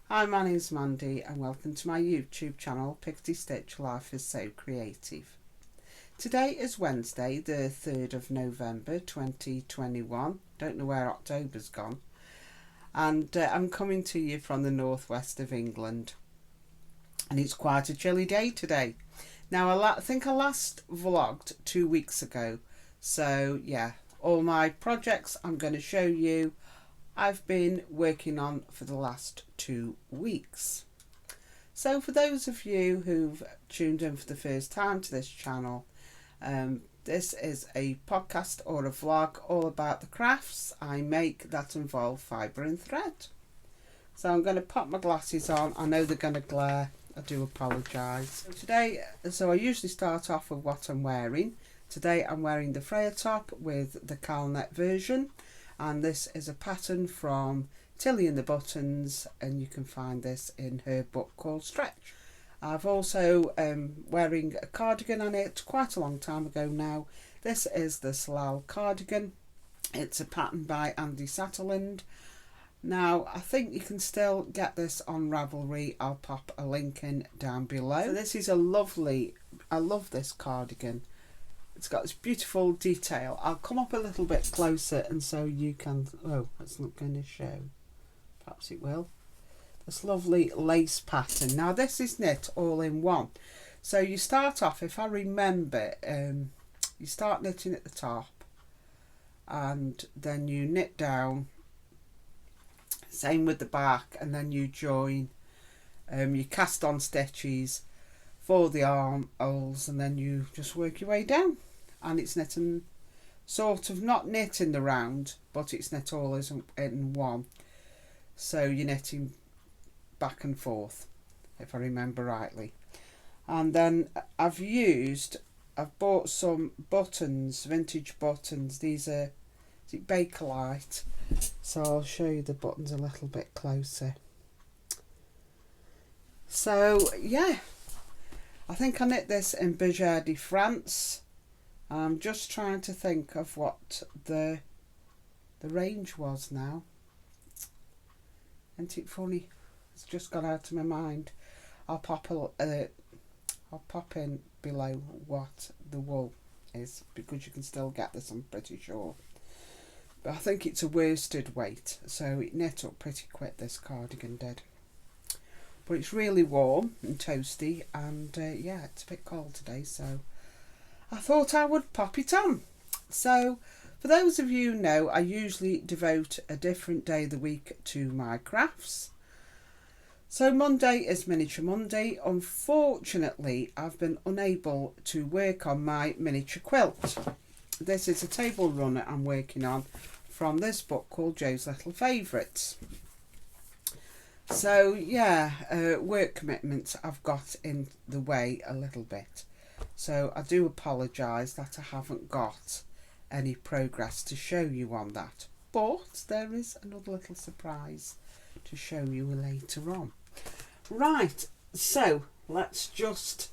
Hi, my name's Mandy and welcome to my YouTube channel, Pixie Stitch Life is So Creative. Today is Wednesday, the 3rd of November 2021. Don't know where October's gone. And I'm coming to you from the northwest of England. And it's quite a chilly day today. Now, I think I last vlogged 2 weeks ago. So, yeah, all my projects I'm going to show you I've been working on for the last 2 weeks. So for those of you who've tuned in for the first time to this channel, this is a podcast or a vlog all about the crafts I make that involve fibre and thread. So I'm going to pop my glasses on. I know they're going to glare. I do apologise. So I usually start off with what I'm wearing. Today I'm wearing the Freya top with the cowl net version. And this is a pattern from Tilly and the Buttons, and you can find this in her book called Stretch. I've also wearing a cardigan on it quite a long time ago now. This is the Shawl cardigan. It's a pattern by Andy Satterland. Now I think you can still get this on Ravelry. I'll pop a link in down below. So this is a lovely, I love this cardigan. It's got this beautiful detail. I'll come up a little bit closer and so you can... Oh, it's not going to show. Perhaps it will. This lovely lace pattern. Now this is knit all in one. So you start off, if I remember, you start knitting at the top. And then you knit down. Same with the back. And then you join. You cast on stitches for the armholes, and then you just work your way down, and it's knitting, sort of not knit in the round, but it's knit all as in one. So you're knitting back and forth, if I remember rightly. And then I've bought some buttons, vintage buttons. These are, is it Bakelite? So I'll show you the buttons a little bit closer. So yeah, I think I knit this in Berger de France. I'm just trying to think of what the range was now. Isn't it funny? It's just gone out of my mind. I'll pop in below what the wool is, because you can still get this, I'm pretty sure. But I think it's a worsted weight, so it knit up pretty quick, this cardigan did. But it's really warm and toasty, and yeah, it's a bit cold today, so I thought I would pop it on. So for those of you who know, I usually devote a different day of the week to my crafts. So Monday is Miniature Monday. Unfortunately, I've been unable to work on my miniature quilt. This is a table runner I'm working on from this book called Jo's Little Favourites. So yeah, work commitments I've got in the way a little bit. So I do apologise that I haven't got any progress to show you on that. But there is another little surprise to show you later on. Right, so let's just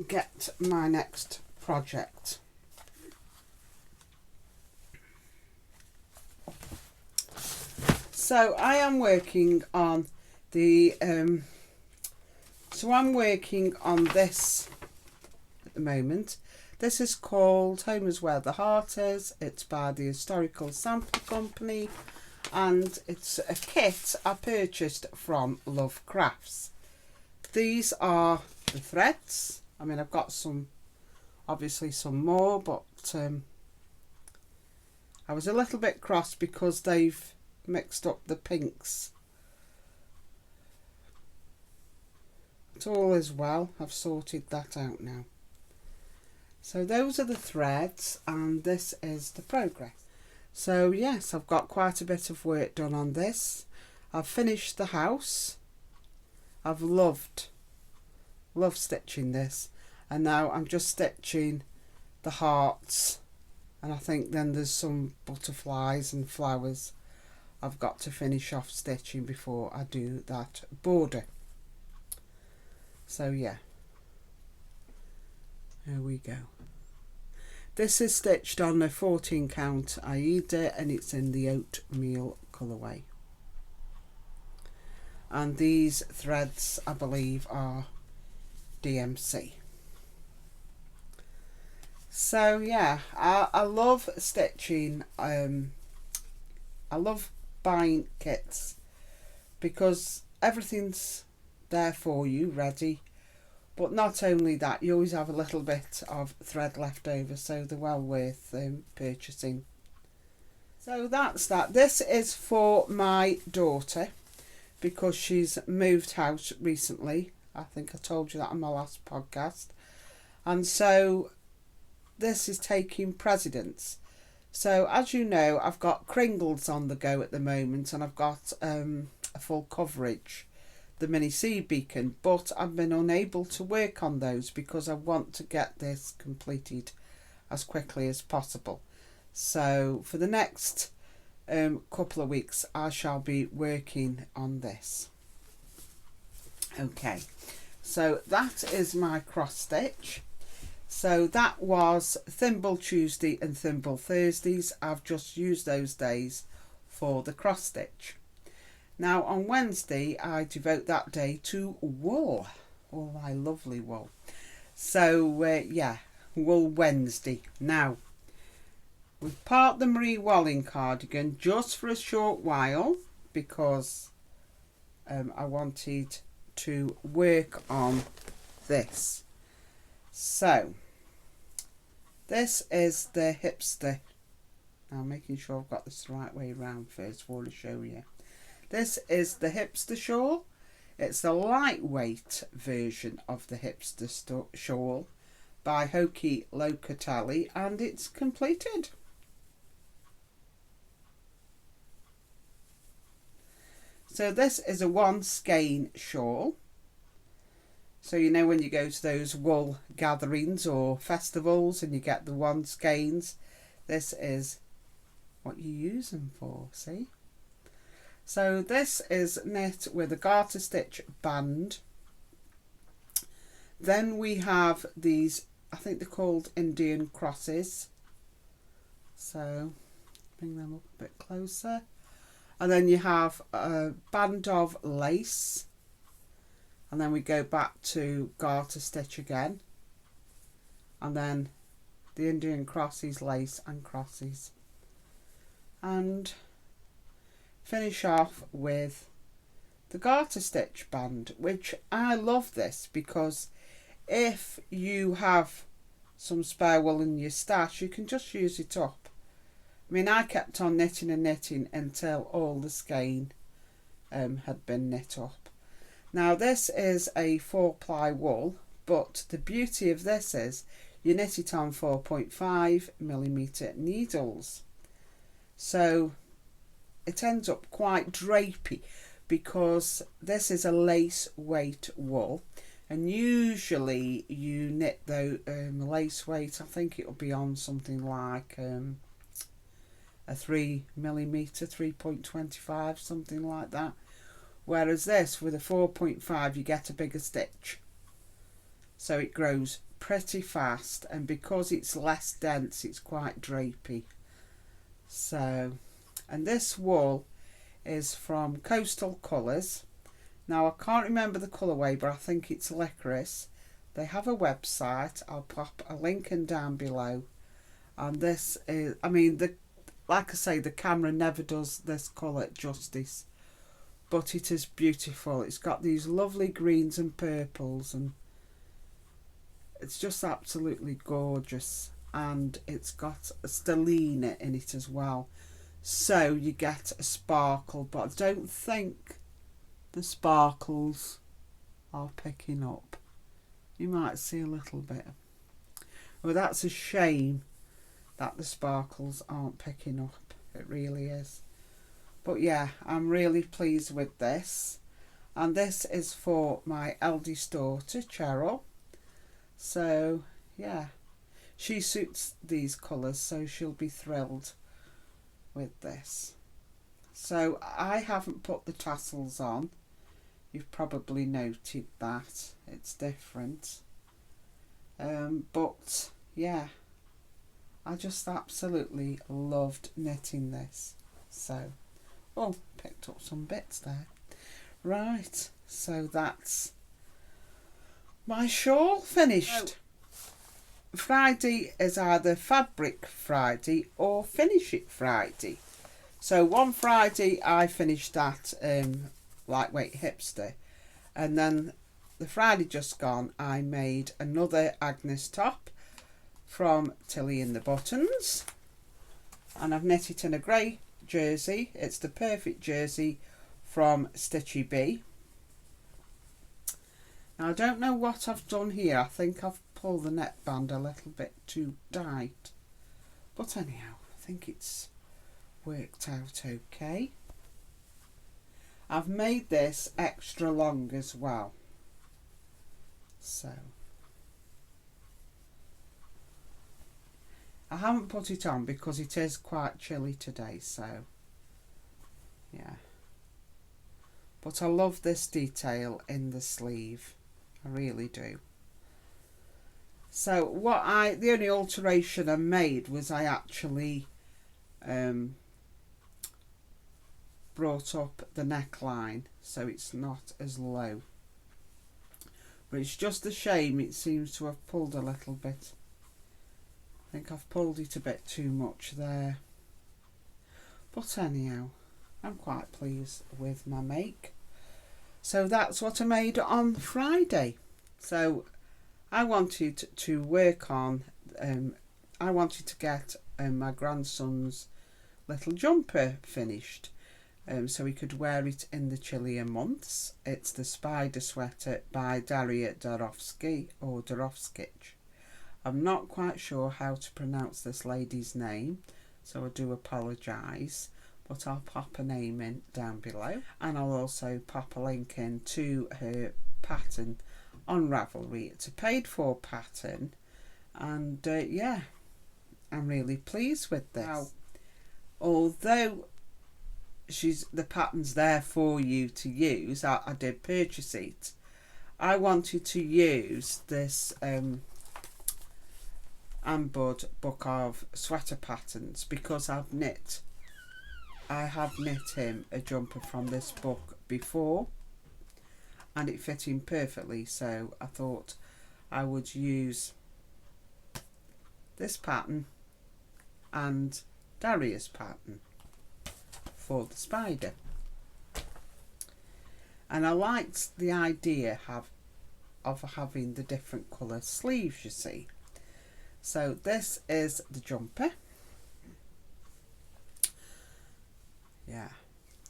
get my next project. So I am working on the I'm working on this at the moment. This is called Home is Where the Heart Is. It's by the Historical Sample Company, and it's a kit I purchased from Love Crafts. These are the threads. I mean, I've got some, obviously some more, but I was a little bit cross because they've mixed up the pinks. But all is well, I've sorted that out now. So those are the threads, and this is the progress. So yes, I've got quite a bit of work done on this. I've finished the house. I've loved stitching this, and now I'm just stitching the hearts, and I think then there's some butterflies and flowers I've got to finish off stitching before I do that border. So yeah, there we go. This is stitched on a 14 count Aida, and it's in the oatmeal colourway. and these threads I believe are DMC. So yeah, I love stitching. I love buying kits because everything's there for you ready, but not only that, you always have a little bit of thread left over, so they're well worth purchasing. So that's that. This is for my daughter because she's moved house recently. I think I told you that on my last podcast. And so this is taking precedence. So as you know, I've got Kringles on the go at the moment, and I've got a full coverage, the mini sea beacon, but I've been unable to work on those because I want to get this completed as quickly as possible. So for the next couple of weeks I shall be working on this. Okay, so that is my cross stitch. So that was Thimble Tuesday and Thimble Thursdays. I've just used those days for the cross stitch. Now on Wednesday I devote that day to wool. Oh, my lovely wool. So yeah, Wool Wednesday. Now we've parked the Marie Walling cardigan just for a short while because I wanted to work on this. So this is the hipster. Now making sure I've got this the right way around first before I show you. This is the hipster shawl. It's the lightweight version of the hipster shawl by Joji Locatelli, and it's completed. So this is a one skein shawl. So you know when you go to those wool gatherings or festivals and you get the one skeins, this is what you use them for, see? So this is knit with a garter stitch band. Then we have these, I think they're called Indian crosses. So bring them up a bit closer. And then you have a band of lace. And then we go back to garter stitch again. And then the Indian crosses, lace and crosses. And finish off with the garter stitch band, which I love this because if you have some spare wool in your stash, you can just use it up. I mean, I kept on knitting and knitting until all the skein had been knit up. Now this is a 4-ply wool, but the beauty of this is you knit it on 4.5mm needles. So it ends up quite drapey because this is a lace weight wool, and usually you knit the lace weight, I think it'll be on something like a 3mm, 3.25, something like that. Whereas this, with a 4.5, you get a bigger stitch. So it grows pretty fast, and because it's less dense, it's quite drapey. So, and this wool is from Coastal Colours. Now I can't remember the colourway, but I think it's licorice. They have a website. I'll pop a link in down below. And this is, I mean, like I say, the camera never does this colour justice, but it is beautiful. It's got these lovely greens and purples, and it's just absolutely gorgeous. And it's got a stellina in it as well, so you get a sparkle, but I don't think the sparkles are picking up. You might see a little bit. Well, that's a shame that the sparkles aren't picking up. It really is. But yeah, I'm really pleased with this. And this is for my eldest daughter, Cheryl. So yeah, she suits these colours, so she'll be thrilled with this. So I haven't put the tassels on. You've probably noted that it's different. But yeah, I just absolutely loved knitting this. So, oh, picked up some bits there. Right, so that's my shawl finished. Friday is either Fabric Friday or Finish It Friday. So one Friday I finished that lightweight hipster, and then the Friday just gone I made another Agnes top from Tilly in the Buttons, and I've knit it in a grey jersey. It's the perfect jersey from Stichy Bee. Now I don't know what I've done here. I think I've pulled the neckband a little bit too tight, but anyhow I think it's worked out okay. I've made this extra long as well, so I haven't put it on because it is quite chilly today, so yeah. But I love this detail in the sleeve, I really do. So the only alteration I made was I actually brought up the neckline so it's not as low. But it's just a shame it seems to have pulled a little bit. I think I've pulled it a bit too much there. But anyhow, I'm quite pleased with my make. So that's what I made on Friday. So I wanted to work on, I wanted to get my grandson's little jumper finished, so he could wear it in the chillier months. It's the Spider Sweater by Daria Darovskikh, or Darovskikh. I'm not quite sure how to pronounce this lady's name, so I do apologise, but I'll pop a name in down below, and I'll also pop a link in to her pattern on Ravelry. It's a paid for pattern, and yeah, I'm really pleased with this. Now, although the pattern's there for you to use, I did purchase it. I wanted to use this Anne Budd book of sweater patterns because I have knit him a jumper from this book before, and it fit him perfectly, so I thought I would use this pattern and Daria's pattern for the spider. And I liked the idea of having the different colour sleeves, you see. So this is the jumper. Yeah.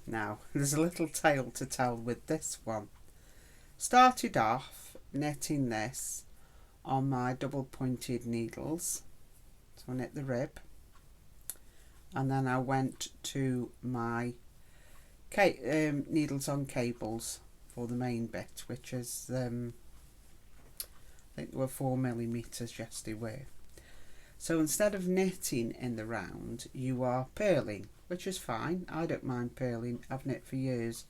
Now, there's a little tale to tell with this one. Started off knitting this on my double pointed needles, so I knit the rib, and then I went to my needles on cables for the main bit, which is I think they were 4mm, yes they were. So instead of knitting in the round, you are purling, which is fine. I don't mind purling. I've knit for years.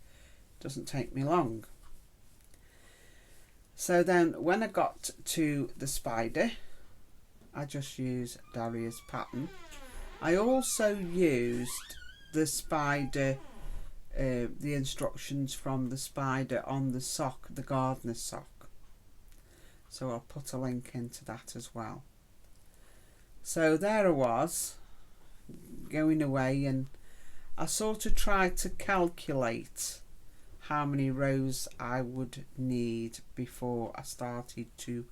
It doesn't take me long. So then when I got to the spider, I just used Daria's pattern. I also used the spider, the instructions from the spider on the sock, the gardener's sock. So I'll put a link into that as well. So there I was, going away, and I sort of tried to calculate how many rows I would need before I started to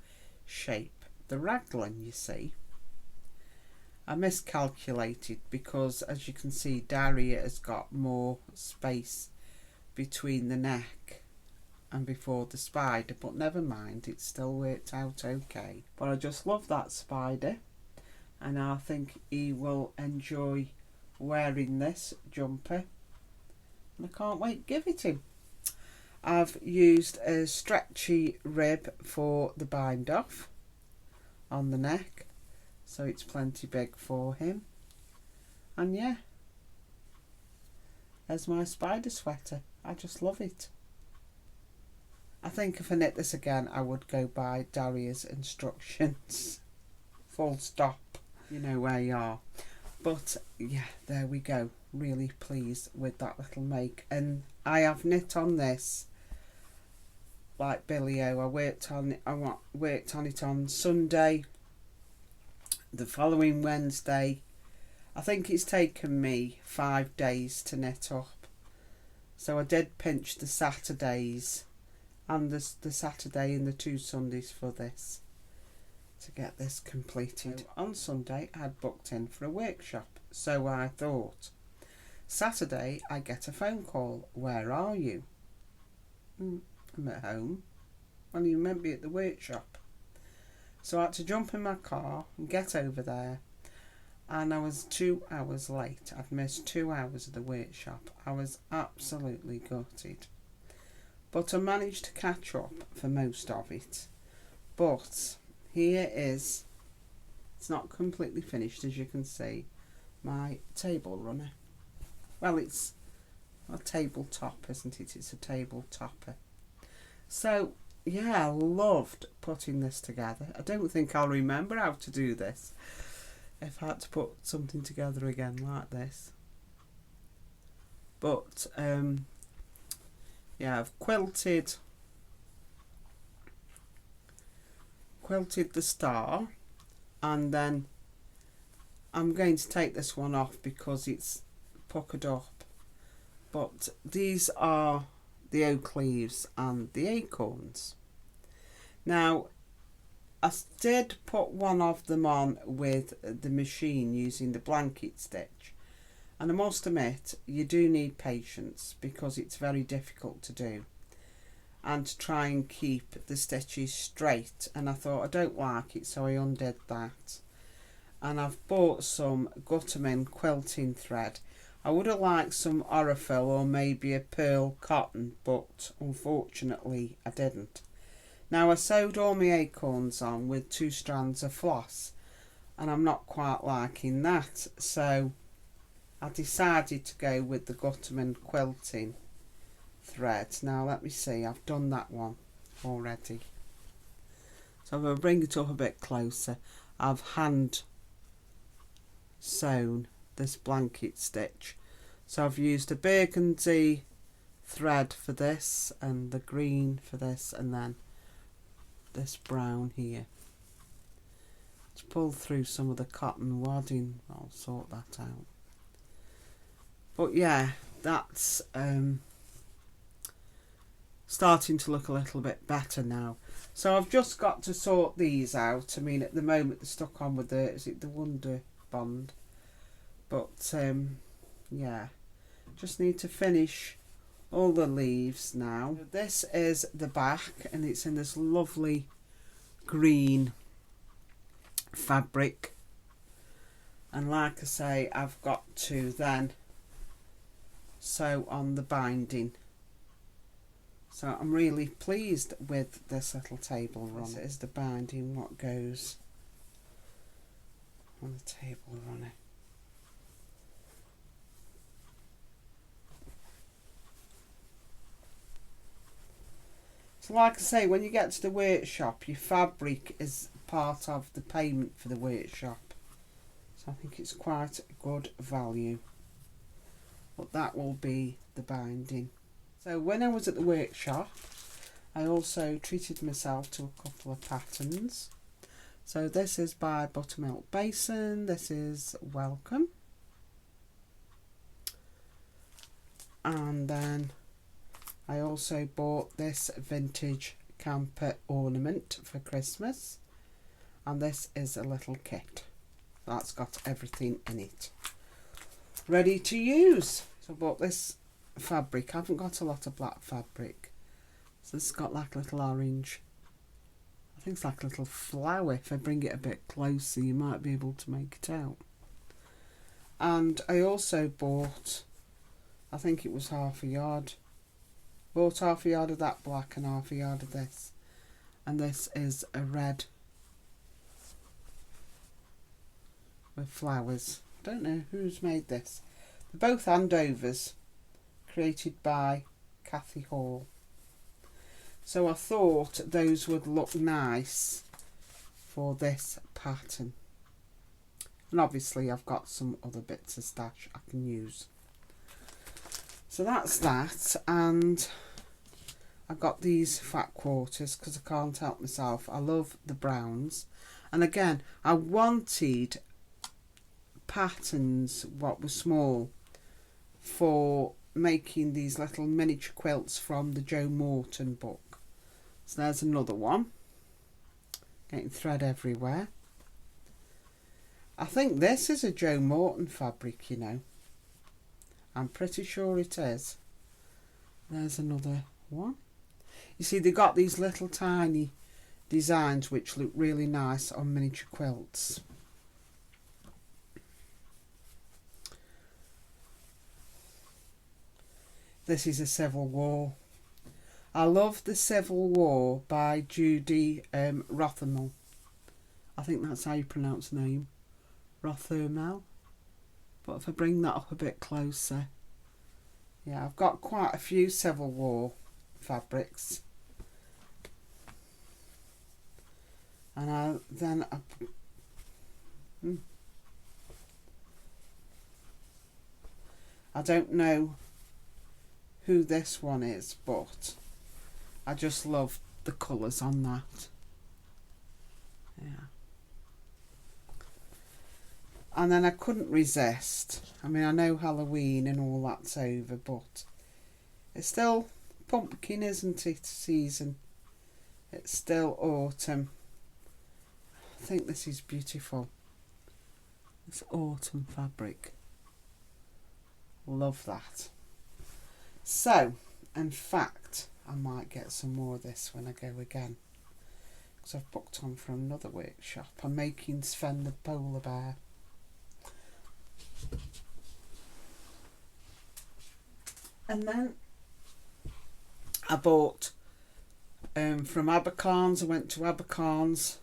shape the raglan, you see. I miscalculated because, as you can see, Daria has got more space between the neck and before the spider, but never mind, it still worked out okay. But I just love that spider, and I think he will enjoy wearing this jumper, and I can't wait to give it him. I've used a stretchy rib for the bind off on the neck, so it's plenty big for him. And yeah, there's my spider sweater. I just love it. I think if I knit this again, I would go by Daria's instructions. Full stop. You know where you are. But yeah, there we go. really pleased with that little make. And I have knit on this like Billy O. I worked on it on Sunday, the following Wednesday. I think it's taken me 5 days to knit up. So I did pinch the Saturdays and the Saturday and the 2 Sundays for this to get this completed. On Sunday I'd booked in for a workshop, so I thought Saturday I get a phone call. Where are you? I'm at home. Well, you meant to be at the workshop. So I had to jump in my car and get over there, and I was 2 hours late. I'd missed 2 hours of the workshop. I was absolutely gutted, but I managed to catch up for most of it. But here is, it's not completely finished, as you can see, my table runner. Well, it's a tabletop, isn't it? It's a table topper. So yeah, I loved putting this together. I don't think I'll remember how to do this if I had to put something together again like this. But yeah, I've quilted the star, and then I'm going to take this one off because it's puckered up. But these are the oak leaves and the acorns. Now, I did put one of them on with the machine using the blanket stitch, and I must admit you do need patience because it's very difficult to do, and to try and keep the stitches straight. And I thought I don't like it, so I undid that. And I've bought some Gutterman quilting thread. I would have liked some Orifil or maybe a pearl cotton, but unfortunately I didn't. Now, I sewed all my acorns on with 2 strands of floss, and I'm not quite liking that, so I decided to go with the Gutterman quilting thread. Now let me see, I've done that one already. So I'm going to bring it up a bit closer. I've hand sewn this blanket stitch. So I've used a burgundy thread for this, and the green for this, and then this brown here to pull through some of the cotton wadding. I'll sort that out. But yeah, that's starting to look a little bit better now. So I've just got to sort these out. I mean, at the moment they're stuck on with the, is it the Wonder Bond? But yeah, just need to finish all the leaves now. This is the back, and it's in this lovely green fabric, and like I say, I've got to then sew on the binding. So I'm really pleased with this little table runner. This is the binding, what goes on the table runner. So like I say, when you get to the workshop, your fabric is part of the payment for the workshop. So I think it's quite a good value. But that will be the binding. So when I was at the workshop, I also treated myself to a couple of patterns. So this is by Buttermilk Basin. This is Welcome. And then I also bought this vintage camper ornament for Christmas, and this is a little kit that's got everything in it ready to use. So I bought this fabric. I haven't got a lot of black fabric, so it's got like a little orange, I think it's like a little flower. If I bring it a bit closer you might be able to make it out. And I also bought, I think it was half a yard. Bought half a yard of that black and half a yard of this. And this is a red with flowers. Don't know who's made this. They're both handovers, created by Kathy Hall. So I thought those would look nice for this pattern. And obviously I've got some other bits of stash I can use. So that's that, and I got these fat quarters because I can't help myself. I love the browns, and again I wanted patterns what were small for making these little miniature quilts from the Joe Morton book. So there's another one, getting thread everywhere. I think this is a Joe Morton fabric, you know. I'm pretty sure it is. There's another one. You see, they got these little tiny designs which look really nice on miniature quilts. This is a Civil War. I love the Civil War by Joji Locatelli. I think that's how you pronounce the name. Locatelli. But if I bring that up a bit closer, yeah, I've got quite a few Civil War fabrics. And I don't know who this one is, but I just love the colours on that. Yeah. And then I couldn't resist. I mean, I know Halloween and all that's over, but it's still pumpkin, isn't it, season? It's still autumn. I think this is beautiful. This autumn fabric. Love that. So, in fact, I might get some more of this when I go again, because I've booked on for another workshop. I'm making Sven the polar bear. And then I bought from Abercorns. I went to Abercorns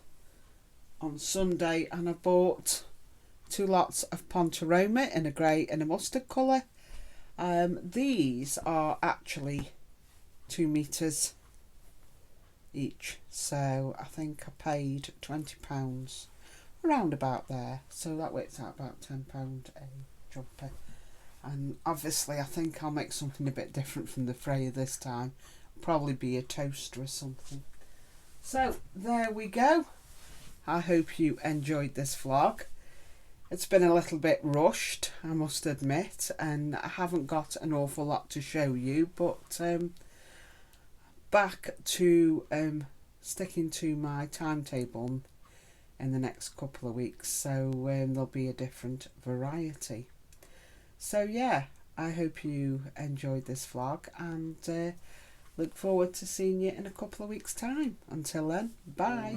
on Sunday and I bought 2 lots of Pontoroma in a grey and a mustard colour. These are actually 2 metres each, so I think I paid £20, around about there, so that works out about £10 a jumper. And obviously I think I'll make something a bit different from the Freya this time, probably be a toaster or something. So there we go. I hope you enjoyed this vlog. It's been a little bit rushed, I must admit, and I haven't got an awful lot to show you, but back to sticking to my timetable in the next couple of weeks, so there'll be a different variety. So yeah, I hope you enjoyed this vlog, and look forward to seeing you in a couple of weeks' time. Until then, bye.